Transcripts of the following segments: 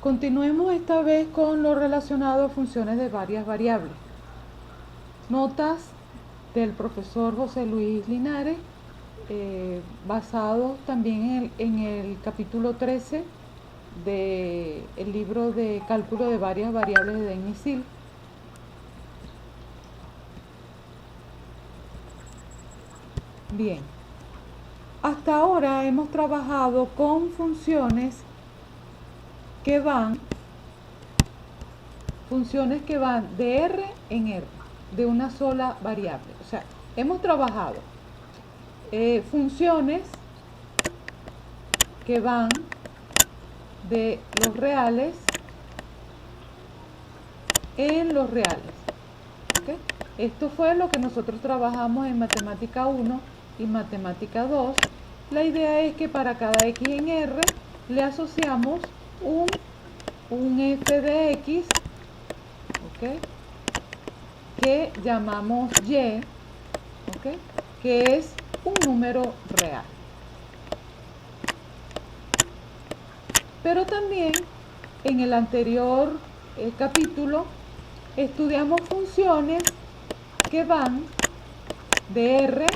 Continuemos esta vez con lo relacionado a funciones de varias variables. Notas del profesor José Luis Linares, basados también en el capítulo 13 del libro de cálculo de varias variables de Denis Hill. Bien, hasta ahora hemos trabajado con funciones que van de R en R, de una sola variable. O sea, hemos trabajado funciones que van de los reales en los reales. ¿Okay? Esto fue lo que nosotros trabajamos en matemática 1 y matemática 2. La idea es que para cada x en R le asociamos un f de x, ¿okay?, que llamamos y, ¿okay?, que es un número real. Pero también en el anterior capítulo estudiamos funciones que van de R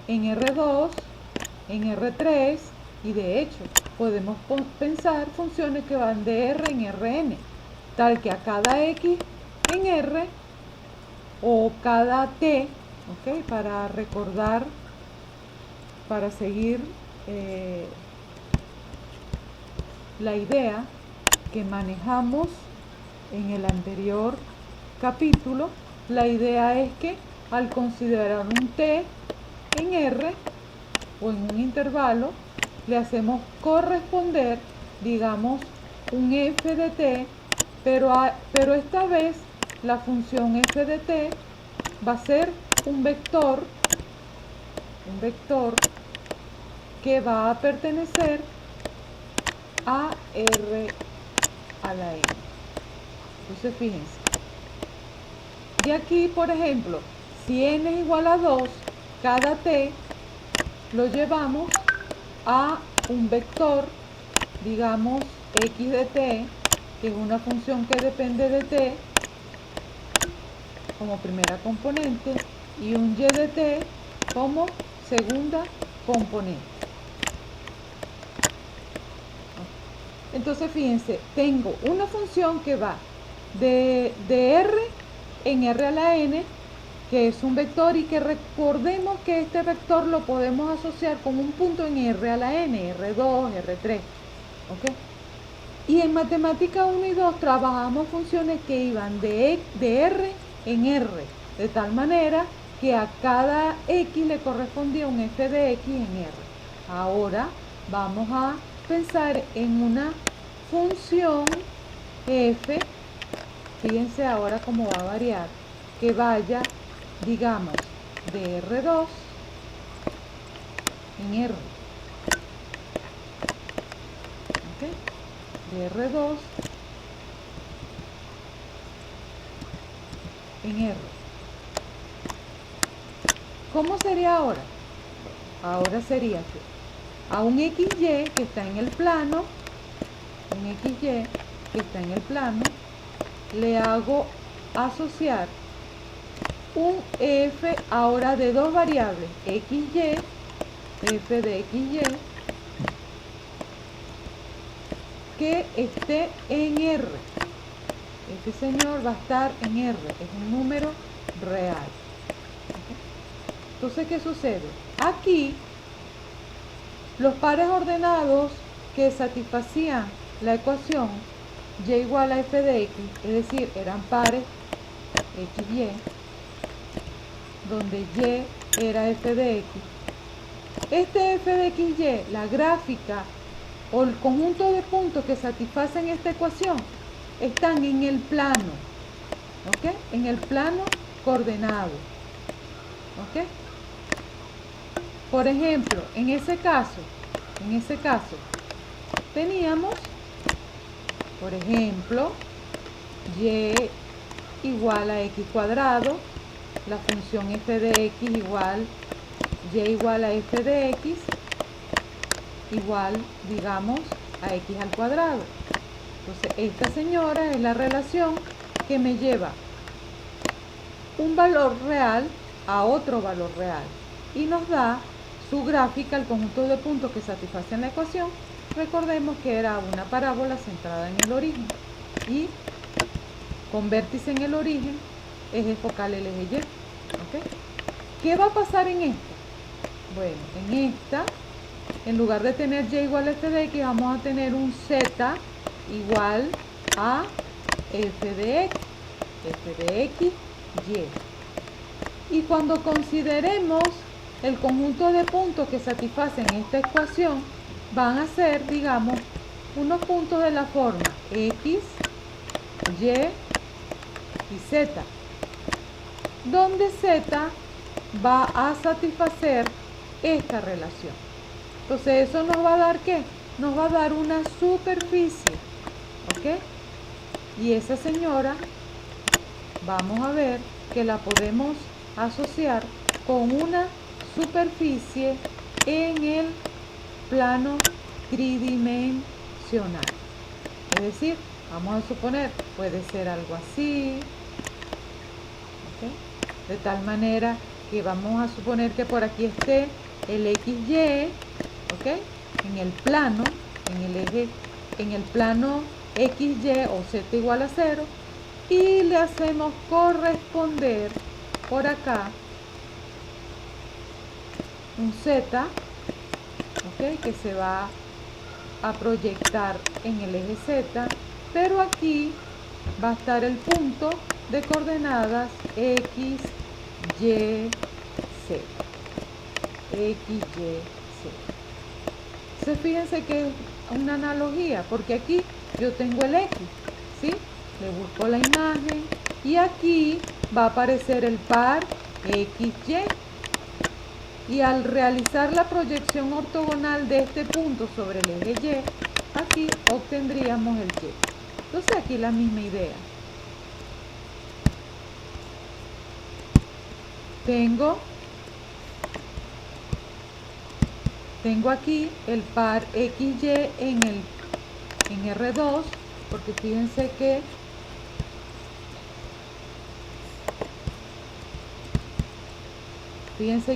en R2, en R3, y de hecho podemos pensar funciones que van de R en Rn, tal que a cada X en R o cada T, ¿okay?, para recordar, para seguir la idea que manejamos en el anterior capítulo. La idea es que al considerar un T en R o en un intervalo, le hacemos corresponder, digamos, un f de t, pero esta vez la función f de t va a ser un vector que va a pertenecer a R a la n. Entonces fíjense, de aquí, por ejemplo, si n es igual a 2, cada t lo llevamos a un vector, digamos x de t, que es una función que depende de t como primera componente, y un y de t como segunda componente. Entonces fíjense, tengo una función que va de R en R a la n, que es un vector, y que recordemos que este vector lo podemos asociar con un punto en R a la n, R2, R3. ¿Okay? Y en matemática 1 y 2 trabajamos funciones que iban de R en R, de tal manera que a cada x le correspondía un f de x en R. Ahora vamos a pensar en una función f, fíjense ahora cómo va a variar, que vaya, digamos, de R2 en R, ¿okay?, de R2 en R. ¿Cómo sería ahora? Ahora sería que a un xy que está en el plano, le hago asociar un f ahora de dos variables, xy, f de xy, que esté en R. Este señor va a estar en R, es un número real. Entonces, ¿qué sucede? Aquí, los pares ordenados que satisfacían la ecuación y igual a f de x, es decir, eran pares xy, donde y era f de x. Este f de xy, la gráfica o el conjunto de puntos que satisfacen esta ecuación, están en el plano, ¿ok?, en el plano coordenado, ¿ok? Por ejemplo, en ese caso, teníamos, por ejemplo, y igual a x cuadrado, la función f de x igual y igual a f de x, igual, digamos, a x al cuadrado. Entonces, esta señora es la relación que me lleva un valor real a otro valor real y nos da su gráfica, el conjunto de puntos que satisfacen la ecuación. Recordemos que era una parábola centrada en el origen y con vértice en el origen, eje focal el eje Y. ¿Okay? ¿Qué va a pasar en esta? Bueno, en esta, en lugar de tener y igual a f de x, vamos a tener un z igual a f de x, y. Y cuando consideremos el conjunto de puntos que satisfacen esta ecuación, van a ser, digamos, unos puntos de la forma x, y y z, donde z va a satisfacer esta relación. Entonces eso nos va a dar ¿qué? Nos va a dar una superficie, ¿ok? Y esa señora, vamos a ver que la podemos asociar con una superficie en el plano tridimensional. Es decir, vamos a suponer, puede ser algo así, ¿ok? De tal manera que vamos a suponer que por aquí esté el XY, ¿ok? En el plano, en el eje, en el plano XY o Z igual a 0, y le hacemos corresponder por acá un Z, ¿ok? Que se va a proyectar en el eje Z, pero aquí va a estar el punto de coordenadas X, Y, Z. X, Y, Z. Entonces fíjense que es una analogía, porque aquí yo tengo el X, ¿sí? Le busco la imagen y aquí va a aparecer el par XY. Y al realizar la proyección ortogonal de este punto sobre el eje Y, aquí obtendríamos el Y. Entonces aquí la misma idea. Tengo aquí el par XY en R2, porque fíjense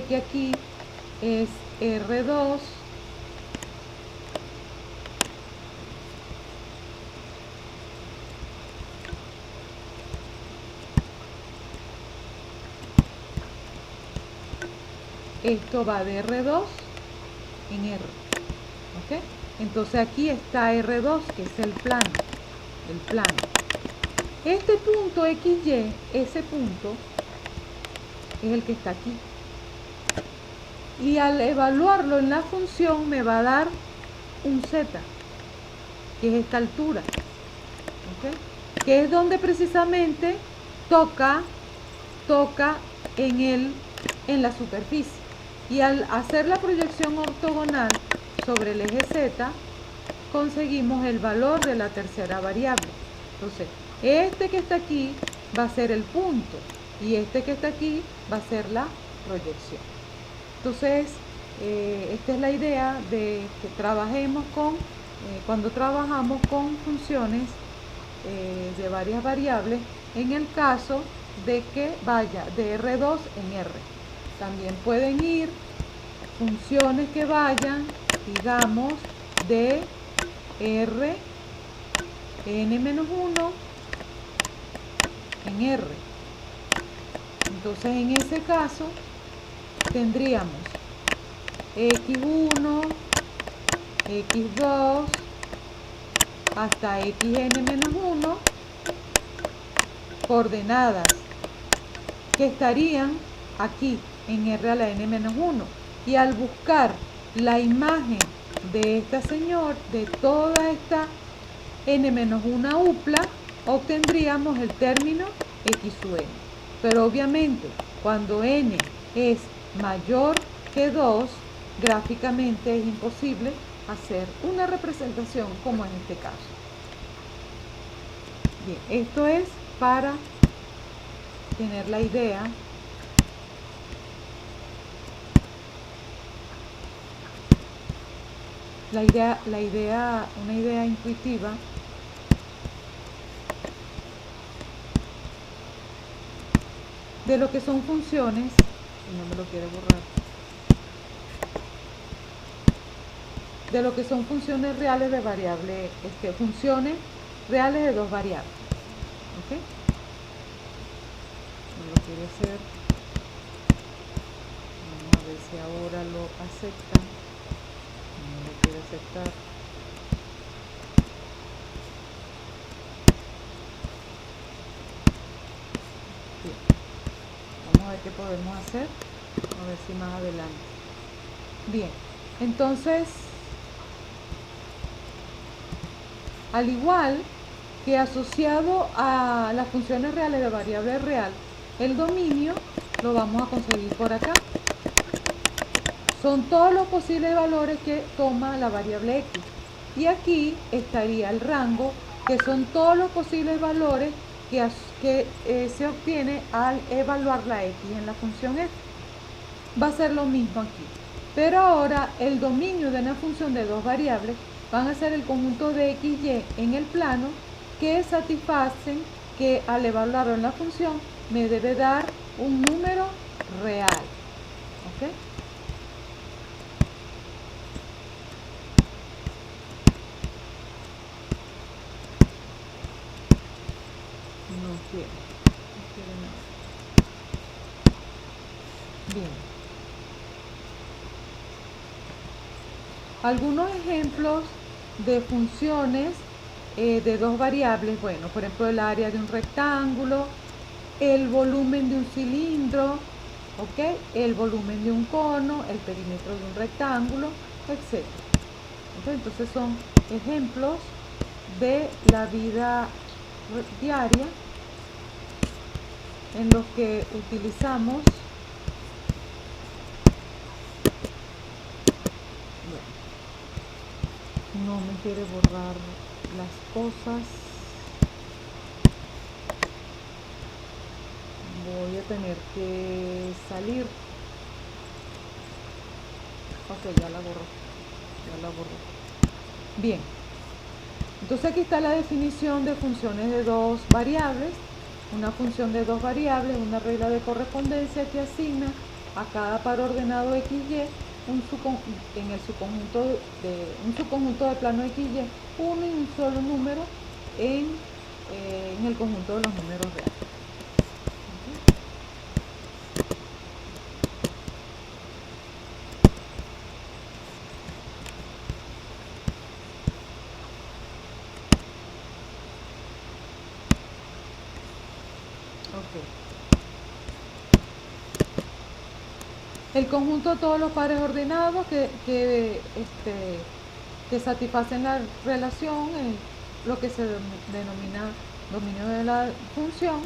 que aquí es R2 esto va de R2 en R, ¿ok? Entonces aquí está R2, que es el plano, Este punto XY, ese punto, es el que está aquí. Y al evaluarlo en la función me va a dar un Z, que es esta altura, ¿ok? Que es donde precisamente toca en la superficie. Y al hacer la proyección ortogonal sobre el eje Z, conseguimos el valor de la tercera variable. Entonces, este que está aquí va a ser el punto y este que está aquí va a ser la proyección. Entonces, esta es la idea de que trabajemos cuando trabajamos con funciones de varias variables, en el caso de que vaya de R2 en R. También pueden ir funciones que vayan, digamos, de R n-1 en R. Entonces, en ese caso, tendríamos x1, x2, hasta xn-1, coordenadas que estarían aquí en R a la n-1. Y al buscar la imagen de esta de toda esta n-1 upla, obtendríamos el término x sub n. Pero obviamente, cuando n es mayor que 2, gráficamente es imposible hacer una representación como en este caso. Bien, esto es para tener la idea una idea intuitiva de lo que son funciones, y no me lo quiere borrar, de lo que son funciones reales de variable, funciones reales de dos variables. ¿Ok? No lo quiere hacer. Vamos a ver si ahora lo acepta. No lo quiere aceptar. Bien. Vamos a ver qué podemos hacer. A ver si más adelante. Bien. Entonces, al igual que asociado a las funciones reales de variable real, el dominio lo vamos a conseguir por acá. Son todos los posibles valores que toma la variable x. Y aquí estaría el rango, que son todos los posibles valores que se obtiene al evaluar la x en la función f. Va a ser lo mismo aquí. Pero ahora el dominio de una función de dos variables van a ser el conjunto de x y en el plano que satisfacen que al evaluarlo en la función me debe dar un número real. ¿Ok? No quiere nada. Bien. Algunos ejemplos de funciones de dos variables, bueno, por ejemplo, el área de un rectángulo, el volumen de un cilindro, ¿ok? El volumen de un cono, el perímetro de un rectángulo, etc. ¿Ok? Entonces son ejemplos de la vida diaria en los que utilizamos no me quiere borrar las cosas. Voy a tener que salir. Ok, ya la borró. Bien, entonces aquí está la definición de funciones de dos variables. Una función de dos variables, una regla de correspondencia que asigna a cada par ordenado x, y un subconjunto de plano x, y uno y un solo número en el conjunto de los números reales. El conjunto de todos los pares ordenados que satisfacen la relación, lo que se denomina dominio de la función,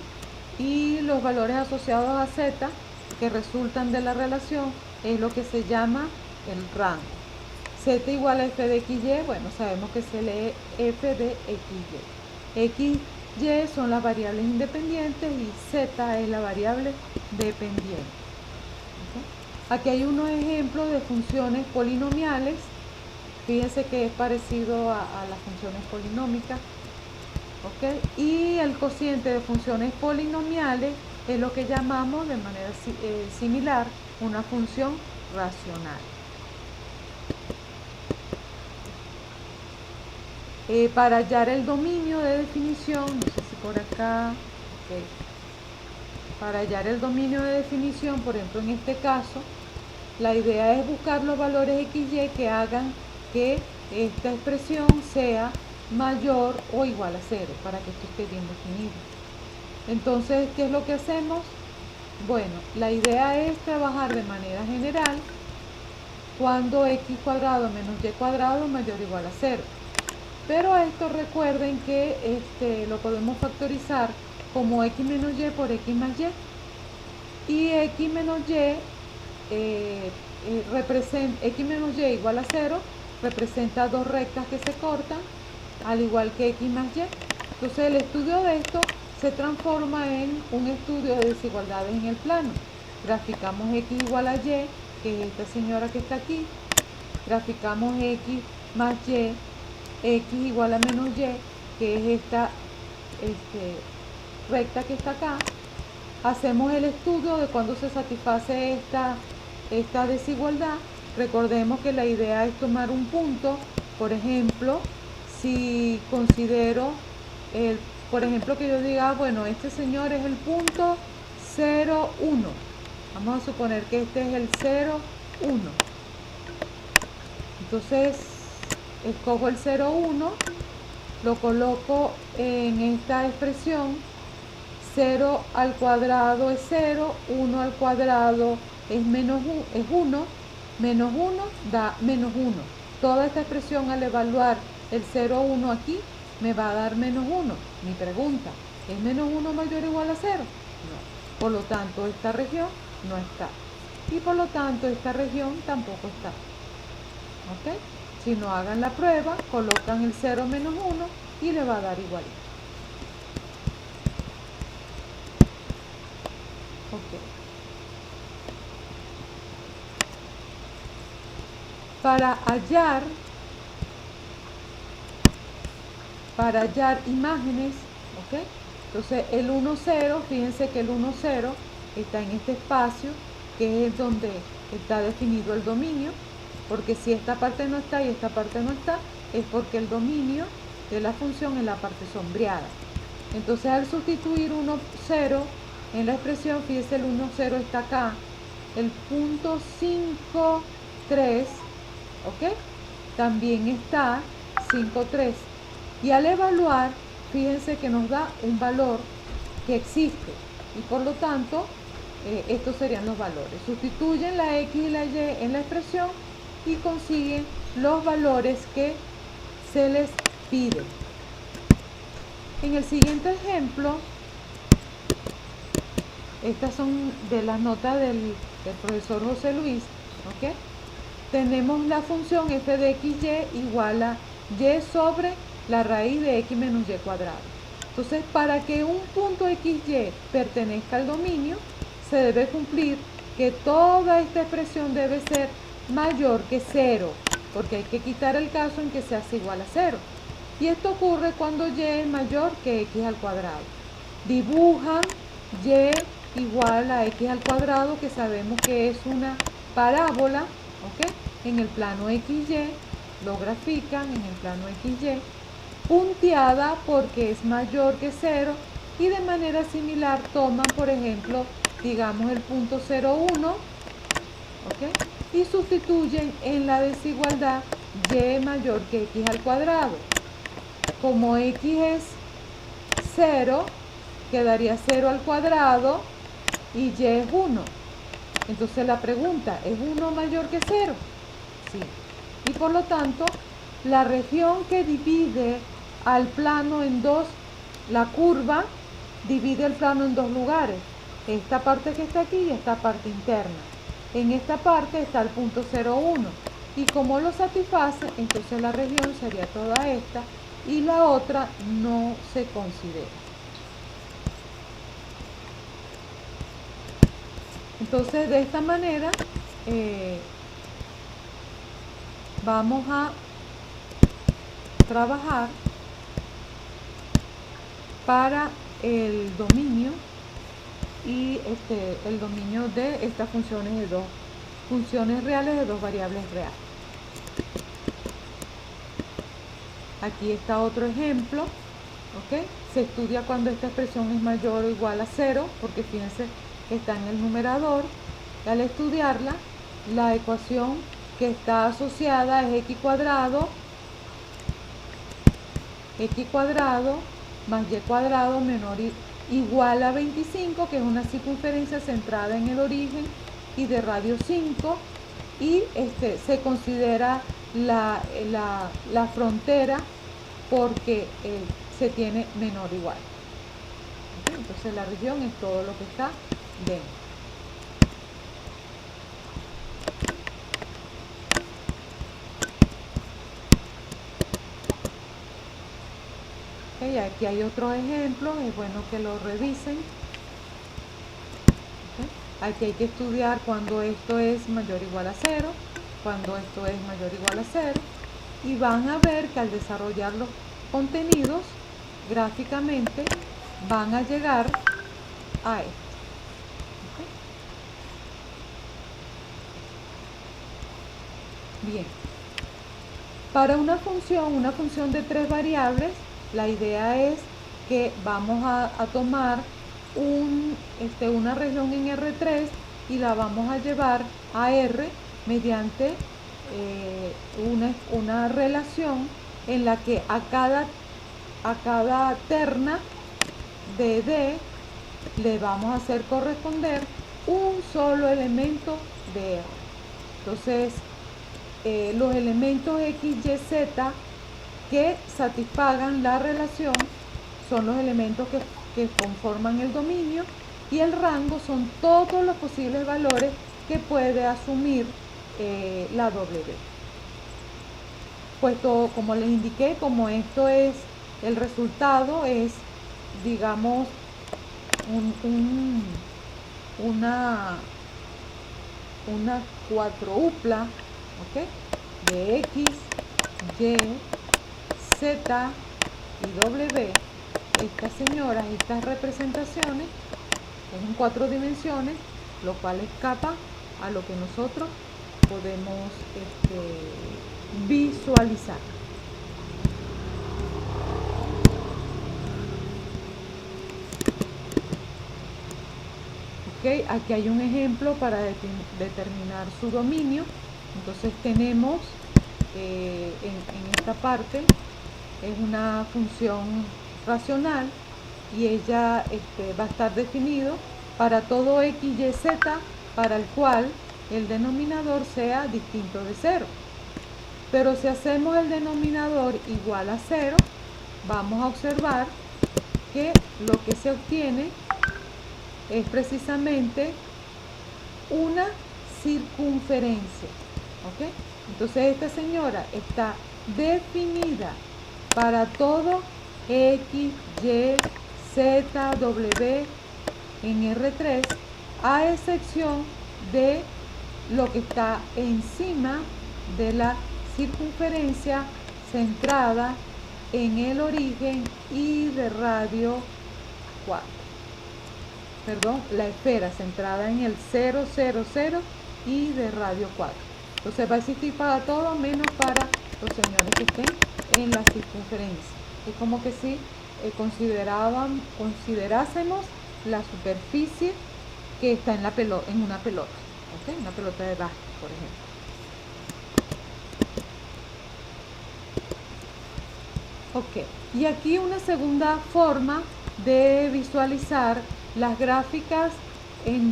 y los valores asociados a z que resultan de la relación es lo que se llama el rango. Z igual a f de xy, bueno, sabemos que se lee f de xy. XY son las variables independientes y z es la variable dependiente. Aquí hay unos ejemplos de funciones polinomiales. Fíjense que es parecido a las funciones polinómicas. ¿Ok? Y el cociente de funciones polinomiales es lo que llamamos de manera similar una función racional. Para hallar el dominio de definición, no sé si por acá, okay. Para hallar el dominio de definición, por ejemplo en este caso, la idea es buscar los valores XY que hagan que esta expresión sea mayor o igual a 0 para que esto esté bien definido. Entonces, ¿qué es lo que hacemos? Bueno, la idea es trabajar de manera general cuando x cuadrado menos y cuadrado mayor o igual a 0. Pero esto recuerden que lo podemos factorizar como x menos y por x más y. Y x menos y x menos y igual a 0 representa dos rectas que se cortan, al igual que x más y. Entonces el estudio de esto se transforma en un estudio de desigualdades en el plano. Graficamos x igual a y, que es esta señora que está aquí. Graficamos x más y, x igual a menos y, que es esta recta que está acá. Hacemos el estudio de cuando se satisface esta desigualdad. Recordemos que la idea es tomar un punto. Por ejemplo, si considero, por ejemplo, que yo diga, bueno, este señor es el punto 0, 1. Vamos a suponer que este es el 0, 1. Entonces, escojo el 0, 1, lo coloco en esta expresión. 0 al cuadrado es 0, 1 al cuadrado es 1, menos 1 da menos 1. Toda esta expresión al evaluar el 0, 1 aquí me va a dar menos 1. Mi pregunta, ¿es menos 1 mayor o igual a 0? No. Por lo tanto, esta región no está. Y por lo tanto, esta región tampoco está. ¿Ok? Si no hagan la prueba, colocan el 0 menos 1 y le va a dar igual. Ok. Para hallar imágenes, ¿ok? Entonces el 1, 0, fíjense que el 1, 0 está en este espacio, que es donde está definido el dominio, porque si esta parte no está y esta parte no está, es porque el dominio de la función es la parte sombreada. Entonces al sustituir 1, 0 en la expresión, fíjense el 1, 0 está acá, el punto 5, 3, ¿ok? También está 5, 3. Y al evaluar, fíjense que nos da un valor que existe. Y por lo tanto, estos serían los valores. Sustituyen la x y la y en la expresión y consiguen los valores que se les pide. En el siguiente ejemplo, estas son de las notas del profesor José Luis, ¿ok? Tenemos la función f de xy igual a y sobre la raíz de x menos y cuadrado. Entonces, para que un punto xy pertenezca al dominio, se debe cumplir que toda esta expresión debe ser mayor que 0, porque hay que quitar el caso en que se hace igual a 0. Y esto ocurre cuando y es mayor que x al cuadrado. Dibujan y igual a x al cuadrado, que sabemos que es una parábola, ¿ok? En el plano XY, lo grafican en el plano XY, punteada porque es mayor que 0, y de manera similar toman, por ejemplo, digamos el punto 0,1, ¿ok? Y sustituyen en la desigualdad y mayor que x al cuadrado. Como x es 0, quedaría 0 al cuadrado y y es 1. Entonces la pregunta, ¿es 1 mayor que 0? Sí. Y por lo tanto, la región que divide al plano en dos, la curva divide el plano en dos lugares. Esta parte que está aquí y esta parte interna. En esta parte está el punto 0,1. Y como lo satisface, entonces la región sería toda esta y la otra no se considera. Entonces, de esta manera, vamos a trabajar para el dominio y el dominio de estas funciones de dos funciones reales de dos variables reales. Aquí está otro ejemplo, ¿ok? Se estudia cuando esta expresión es mayor o igual a 0, porque fíjense que está en el numerador. Y al estudiarla, la ecuación que está asociada es x cuadrado más y cuadrado menor igual a 25, que es una circunferencia centrada en el origen y de radio 5, y se considera la frontera porque se tiene menor o igual. ¿Okay? Entonces la región es todo lo que está dentro. Okay, aquí hay otro ejemplo, es bueno que lo revisen. Okay. Aquí hay que estudiar cuando esto es mayor o igual a 0, cuando esto es mayor o igual a 0. y van a ver que al desarrollar los contenidos gráficamente van a llegar a esto. ¿Okay? Bien. Para una función de 3 variables, la idea es que vamos a tomar una región en R3 y la vamos a llevar a R mediante una relación en la que a cada terna de D le vamos a hacer corresponder un solo elemento de R. Entonces, los elementos X, Y, Z que satisfagan la relación son los elementos que conforman el dominio, y el rango son todos los posibles valores que puede asumir la W. Puesto, como les indiqué, como esto es el resultado, es, digamos, una cuadrupla, ¿okay? De X, Y, Z y W. Estas señoras, estas representaciones, es en 4 dimensiones, lo cual escapa a lo que nosotros podemos visualizar. Okay, aquí hay un ejemplo para determinar su dominio. Entonces tenemos en esta parte es una función racional y ella va a estar definido para todo X, Y, Z para el cual el denominador sea distinto de 0. Pero si hacemos el denominador igual a 0, vamos a observar que lo que se obtiene es precisamente una circunferencia. ¿Okay? Entonces esta señora está definida para todo X, Y, Z, W en R3, a excepción de lo que está encima de la circunferencia centrada en el origen y de radio 4. Perdón, la esfera centrada en el 0, 0, 0 y de radio 4. Entonces va a existir para todo menos para los señores que estén en la circunferencia. Es como que si considerásemos la superficie que está en una pelota, ¿okay? Una pelota de básquet, por ejemplo. Ok, y aquí una segunda forma de visualizar las gráficas en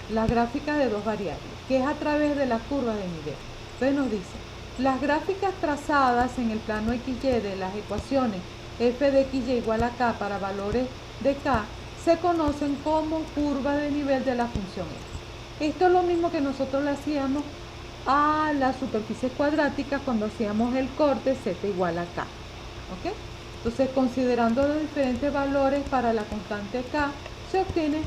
las gráficas de 2 variables, que es a través de la curva de nivel. Entonces nos dice, las gráficas trazadas en el plano XY de las ecuaciones f de XY igual a k para valores de k se conocen como curva de nivel de la función f. Esto es lo mismo que nosotros le hacíamos a las superficies cuadráticas cuando hacíamos el corte z igual a k. ¿Okay? Entonces, considerando los diferentes valores para la constante k, se obtienen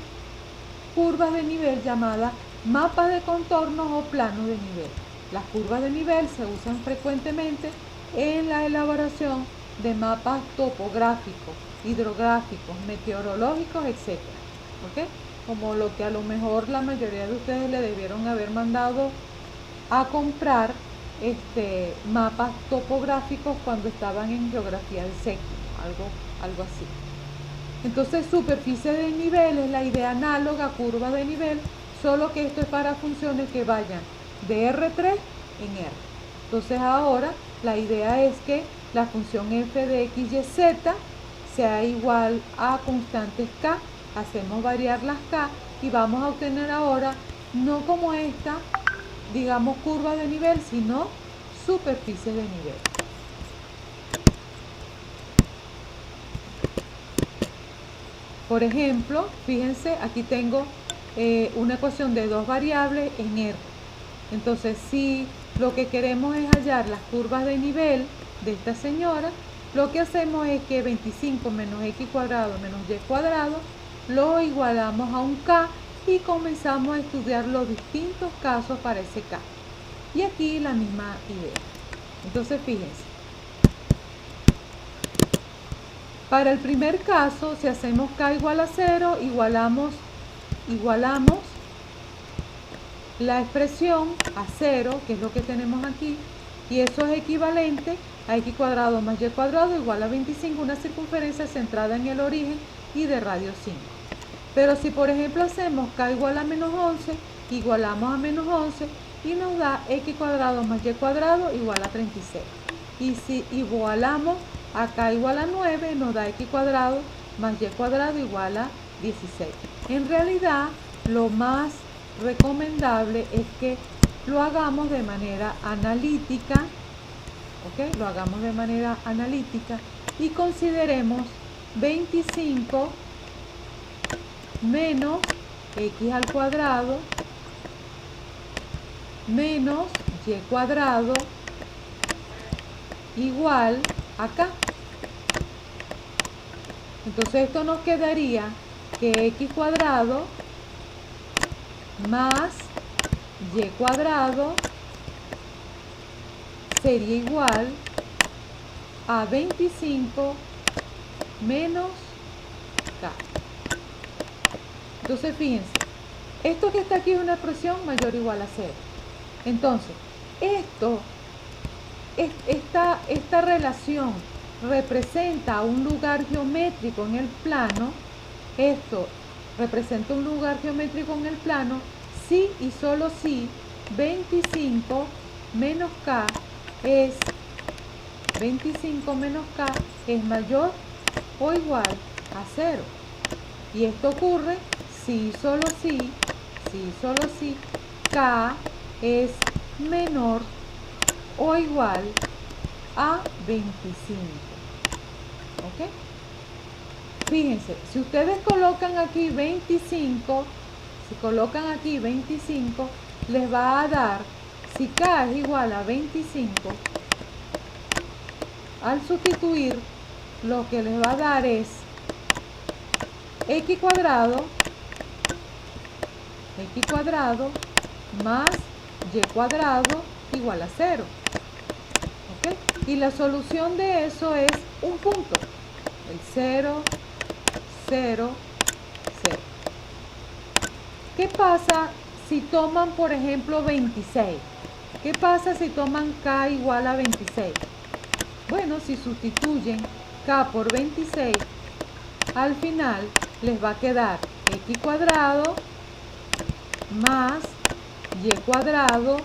curvas de nivel llamadas mapas de contornos o planos de nivel. Las curvas de nivel se usan frecuentemente en la elaboración de mapas topográficos, hidrográficos, meteorológicos, etc. ¿Okay? Como lo que a lo mejor la mayoría de ustedes le debieron haber mandado a comprar mapas topográficos cuando estaban en geografía de séptimo, algo así. Entonces, superficie de nivel es la idea análoga a curva de nivel, solo que esto es para funciones que vayan de R3 en R. Entonces ahora la idea es que la función f de x, y, z sea igual a constantes k, hacemos variar las k y vamos a obtener ahora, no como esta, digamos curva de nivel, sino superficie de nivel. Por ejemplo, fíjense, aquí tengo una ecuación de 2 variables en R. Entonces, si lo que queremos es hallar las curvas de nivel de esta señora, lo que hacemos es que 25 menos x cuadrado menos y cuadrado lo igualamos a un k y comenzamos a estudiar los distintos casos para ese k. Y aquí la misma idea. Entonces fíjense, para el primer caso, si hacemos k igual a 0, igualamos la expresión a 0, que es lo que tenemos aquí, y eso es equivalente a x cuadrado más y cuadrado igual a 25, una circunferencia centrada en el origen y de radio 5. Pero si por ejemplo hacemos k igual a menos 11, igualamos a menos 11 y nos da x cuadrado más y cuadrado igual a 36. Y si igualamos a k igual a 9, nos da x cuadrado más y cuadrado igual a 16. En realidad, lo más recomendable es que lo hagamos de manera analítica, ¿ok? Lo hagamos de manera analítica y consideremos 25 menos x al cuadrado menos y cuadrado igual a k. Entonces esto nos quedaría que x cuadrado más y cuadrado sería igual a 25 menos k. Entonces fíjense, esto que está aquí es una expresión mayor o igual a 0. Entonces, esta relación representa un lugar geométrico en el plano. Esto representa un lugar geométrico en el plano si y solo si 25 menos k es mayor o igual a 0. Y esto ocurre si y solo si k es menor o igual a 25. ¿Ok? Fíjense, si ustedes colocan aquí 25, les va a dar, si k es igual a 25, al sustituir, lo que les va a dar es x cuadrado más y cuadrado igual a 0. ¿Ok? Y la solución de eso es un punto, el 0, 0, 0. ¿Qué pasa si toman, por ejemplo, 26? ¿Qué pasa si toman k igual a 26? Bueno, si sustituyen k por 26, al final les va a quedar x cuadrado más y cuadrado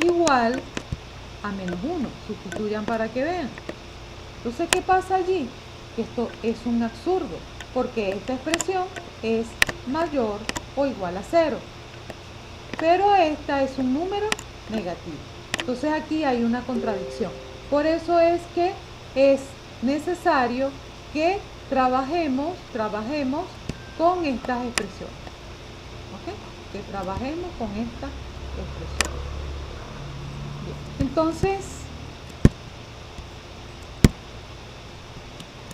igual a menos 1. Sustituyan para que vean. Entonces, ¿qué pasa allí? Que esto es un absurdo, porque esta expresión es mayor o igual a 0. Pero esta es un número negativo. Entonces aquí hay una contradicción. Por eso es que es necesario que trabajemos con estas expresiones. ¿Ok? Que trabajemos con estas expresiones. Bien. Entonces,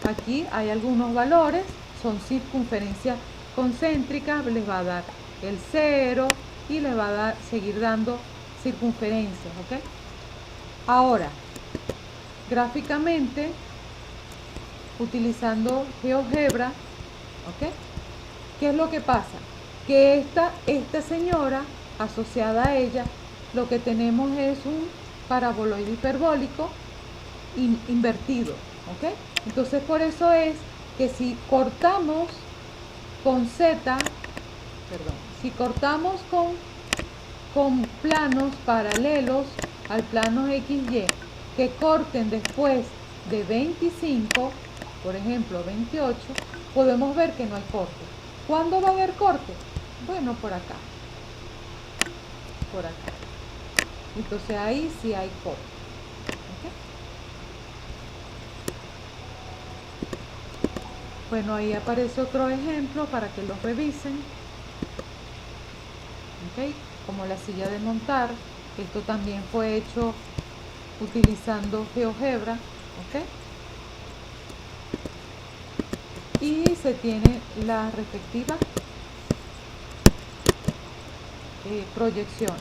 aquí hay algunos valores, son circunferencias concéntricas, les va a dar el 0 y les va a seguir dando circunferencias, ¿ok? Ahora, gráficamente, utilizando GeoGebra, ¿ok? ¿Qué es lo que pasa? Que esta señora, asociada a ella, lo que tenemos es un paraboloide hiperbólico invertido, ¿ok? Entonces por eso es que si cortamos con si cortamos con planos paralelos al plano XY que corten después de 25, por ejemplo 28, podemos ver que no hay corte. ¿Cuándo va a haber corte? Bueno, por acá. Por acá. Entonces ahí sí hay corte. ¿Okay? Bueno, ahí aparece otro ejemplo para que lo revisen. ¿Okay? Como la silla de montar. Esto también fue hecho utilizando GeoGebra. ¿Okay? Y se tiene la respectiva proyección.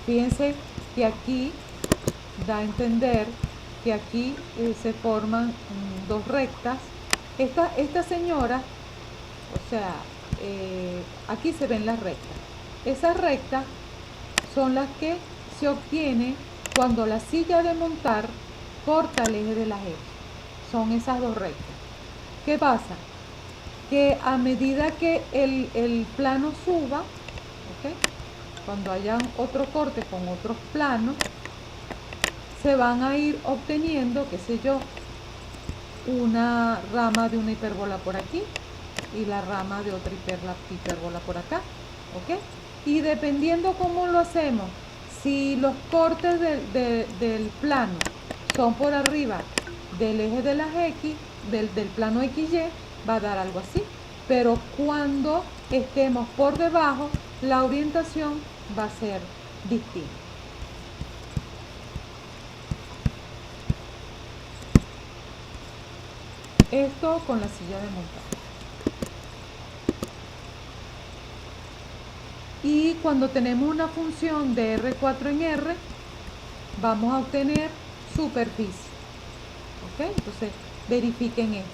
Fíjense que aquí da a entender que aquí se forman dos rectas. Esta señora, o sea, aquí se ven las rectas. Esas rectas son las que se obtienen cuando la silla de montar corta el eje de las X. Son esas dos rectas. ¿Qué pasa? Que a medida que el plano suba, ¿okay? Cuando haya otro corte con otros planos, se van a ir obteniendo, qué sé yo, una rama de una hipérbola por aquí y la rama de otra hipérbola por acá, ¿ok? Y dependiendo cómo lo hacemos, si los cortes del plano son por arriba del eje de las X, del plano XY, va a dar algo así. Pero cuando estemos por debajo, la orientación va a ser distinta. Esto con la silla de montar. Y cuando tenemos una función de R4 en R, vamos a obtener superficie. ¿Ok? Entonces, verifiquen esto.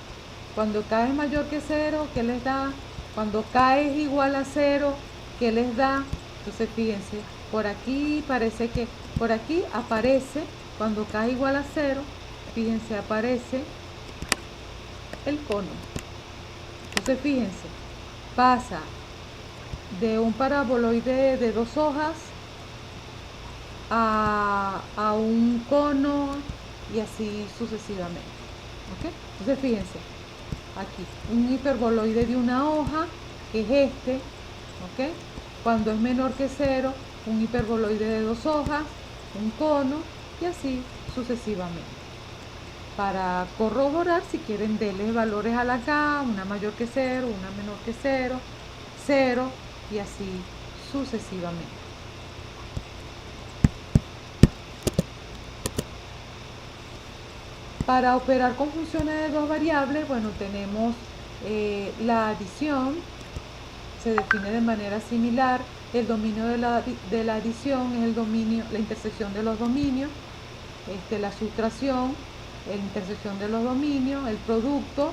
Cuando K es mayor que 0, ¿qué les da? Cuando K es igual a 0, ¿qué les da? Entonces, fíjense, por aquí parece que, por aquí aparece, cuando K es igual a 0, fíjense, aparece el cono. Entonces, fíjense, pasa de un paraboloide de 2 hojas a un cono y así sucesivamente. ¿Okay? Entonces fíjense, aquí un hiperboloide de una hoja, que es este, ¿okay? Cuando es menor que 0, un hiperboloide de 2 hojas, un cono y así sucesivamente. Para corroborar, si quieren, denle valores a la K, una mayor que 0, una menor que 0, 0 y así sucesivamente. Para operar con funciones de dos variables, bueno, tenemos la adición, se define de manera similar. El dominio de la adición es el dominio, la intersección de los dominios. La sustracción, la intersección de los dominios. El producto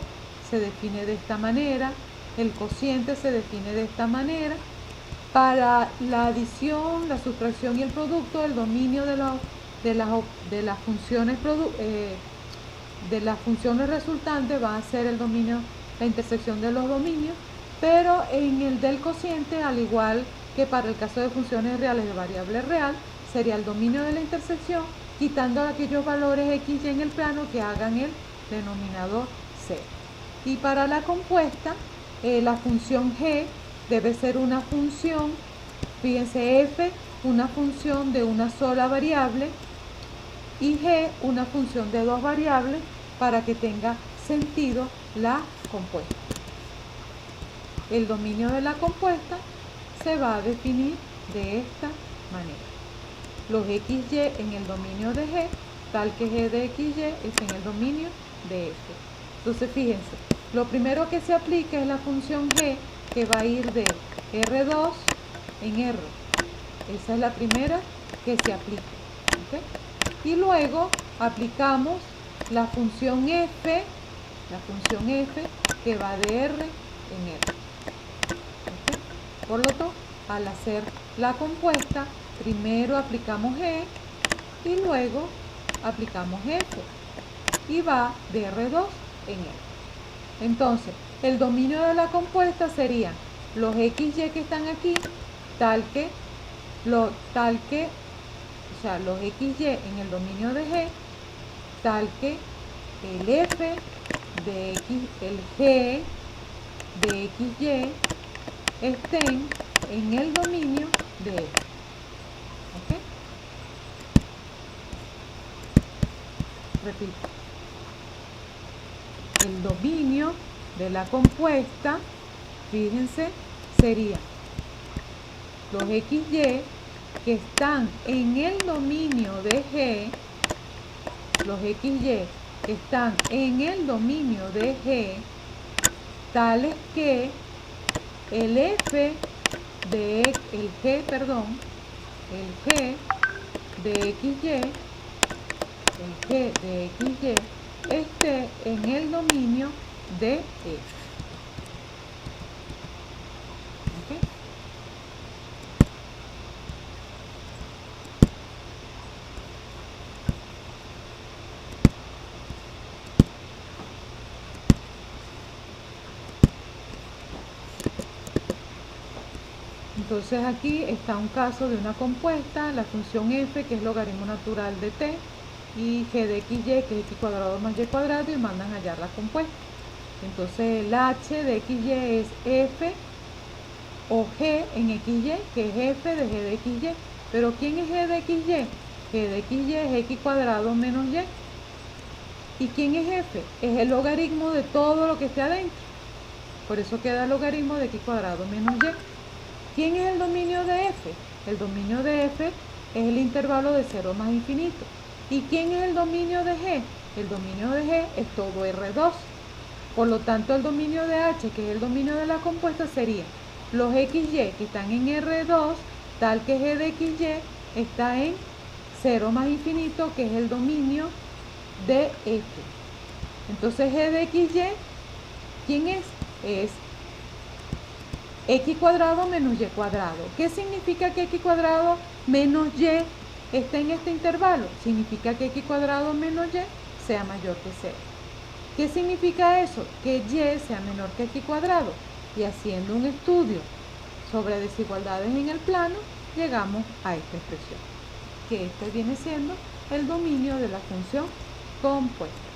se define de esta manera. El cociente se define de esta manera. Para la adición, la sustracción y el producto, el dominio de las funciones resultantes va a ser el dominio, la intersección de los dominios, pero en el del cociente, al igual que para el caso de funciones reales de variable real, sería el dominio de la intersección, quitando aquellos valores x y en el plano que hagan el denominador c. Y para la compuesta, la función g debe ser una función, fíjense, f, una función de una sola variable, y g, una función de dos variables, para que tenga sentido la compuesta. El dominio de la compuesta se va a definir de esta manera. Los xy en el dominio de g, tal que g de xy es en el dominio de f. Entonces, fíjense, lo primero que se aplica es la función g, que va a ir de R2 en R. Esa es la primera que se aplica. ¿Okay? Y luego aplicamos la función f, que va de R en R. ¿Okay? Por lo tanto, al hacer la compuesta, primero aplicamos G y luego aplicamos F. Y va de R2 en R. Entonces, el dominio de la compuesta sería los xy que están aquí, los xy en el dominio de G, tal que el f de x, el g de xy estén en el dominio de F. ¿Ok? Repito. El dominio de la compuesta, fíjense, sería los xy que están en el dominio de G, los xy que están en el dominio de G, tales que el f de el g, el G de XY, el G de XY esté en el dominio de F. ¿Ok? Entonces aquí está un caso de una compuesta, la función f, que es logaritmo natural de t, y g de xy, que es x cuadrado más y cuadrado, y mandan a hallar la compuesta. Entonces el h de xy es f o g en xy, que es f de g de xy. Pero ¿quién es g de xy? G de xy es x cuadrado menos y. ¿Y quién es f? Es el logaritmo de todo lo que esté adentro. Por eso queda el logaritmo de x cuadrado menos y. ¿Quién es el dominio de f? El dominio de f es el intervalo de 0 más infinito. ¿Y quién es el dominio de g? El dominio de g es todo R2. Por lo tanto, el dominio de h, que es el dominio de la compuesta, sería los xy que están en R2, tal que g de xy está en 0 más infinito, que es el dominio de f. Entonces, g de xy, ¿quién es? Es x cuadrado menos y cuadrado. ¿Qué significa que x cuadrado menos y está en este intervalo? Significa que x cuadrado menos y sea mayor que 0. ¿Qué significa eso? Que y sea menor que x cuadrado. Y haciendo un estudio sobre desigualdades en el plano, llegamos a esta expresión, que este viene siendo el dominio de la función compuesta.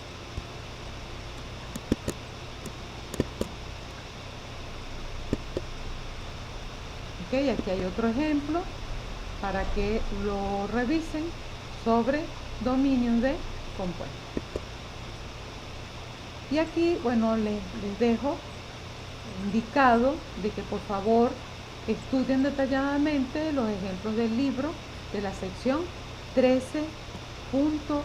Ok, aquí hay otro ejemplo para que lo revisen sobre dominios de compuestas. Y aquí, bueno, les dejo indicado de que por favor estudien detalladamente los ejemplos del libro de la sección 13.1.